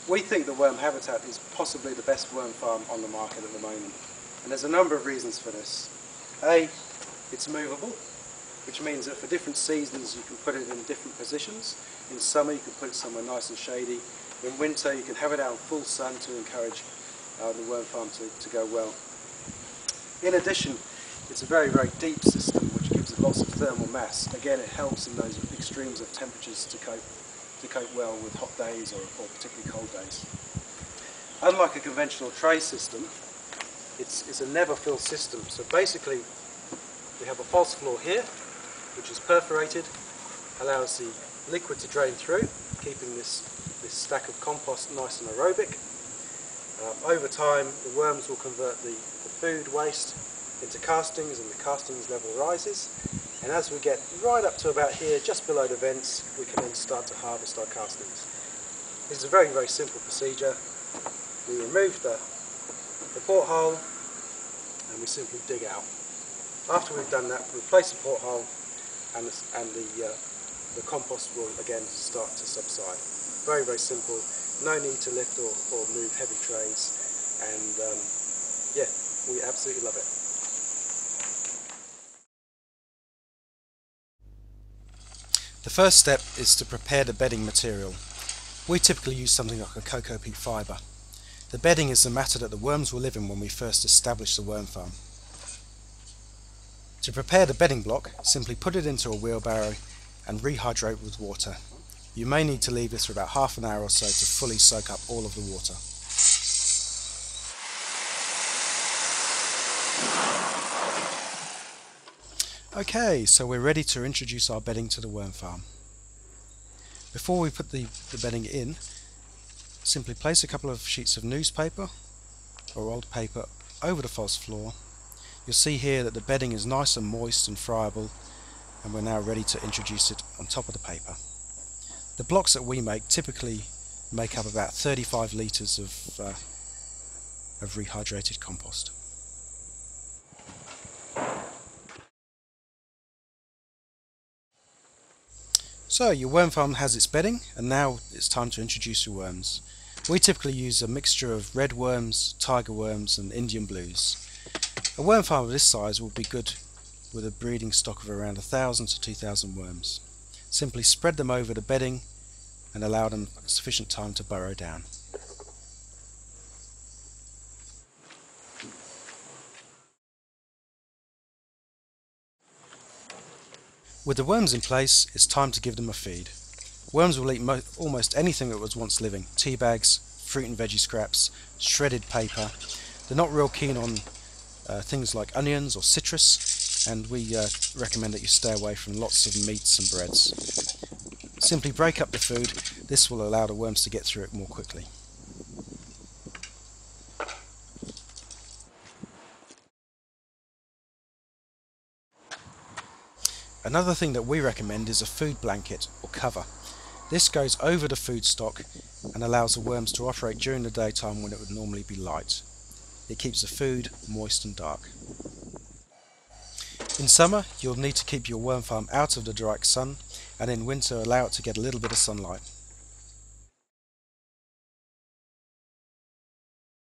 We think the worm habitat is possibly the best worm farm on the market at the moment, and there's a number of reasons for this. A, it's movable, which means that for different seasons you can put it in different positions. In summer you can put it somewhere nice and shady. In winter you can have it out in full sun to encourage the worm farm to go well. In addition, it's a very, very deep system which gives it lots of thermal mass. Again, it helps in those extremes of temperatures to cope well with hot days or particularly cold days. Unlike a conventional tray system, it's a never fill system. So basically we have a false floor here which is perforated, allows the liquid to drain through, keeping this stack of compost nice and aerobic. Over time the worms will convert the food waste into castings, and the castings level rises, and as we get right up to about here, just below the vents, we can then start to harvest our castings. This is a very, very simple procedure. We remove the porthole and we simply dig out. After we've done that, we replace the porthole and the compost will again start to subside. Very, very simple. No need to lift or move heavy trays, and yeah, we absolutely love it. The first step is to prepare the bedding material. We typically use something like a cocoa peat fibre. The bedding is the matter that the worms will live in when we first establish the worm farm. To prepare the bedding block, simply put it into a wheelbarrow and rehydrate with water. You may need to leave this for about half an hour or so to fully soak up all of the water. Okay, so we're ready to introduce our bedding to the worm farm. Before we put the bedding in, simply place a couple of sheets of newspaper or old paper over the false floor. You'll see here that the bedding is nice and moist and friable, and we're now ready to introduce it on top of the paper. The blocks that we make typically make up about 35 litres of rehydrated compost. So your worm farm has its bedding, and now it's time to introduce your worms. We typically use a mixture of red worms, tiger worms and Indian blues. A worm farm of this size will be good with a breeding stock of around 1,000 to 2,000 worms. Simply spread them over the bedding and allow them sufficient time to burrow down. With the worms in place, it's time to give them a feed. Worms will eat almost anything that was once living: tea bags, fruit and veggie scraps, shredded paper. They're not real keen on things like onions or citrus, and we recommend that you stay away from lots of meats and breads. Simply break up the food. This will allow the worms to get through it more quickly. Another thing that we recommend is a food blanket or cover. This goes over the food stock and allows the worms to operate during the daytime when it would normally be light. It keeps the food moist and dark. In summer, you'll need to keep your worm farm out of the direct sun, and in winter allow it to get a little bit of sunlight.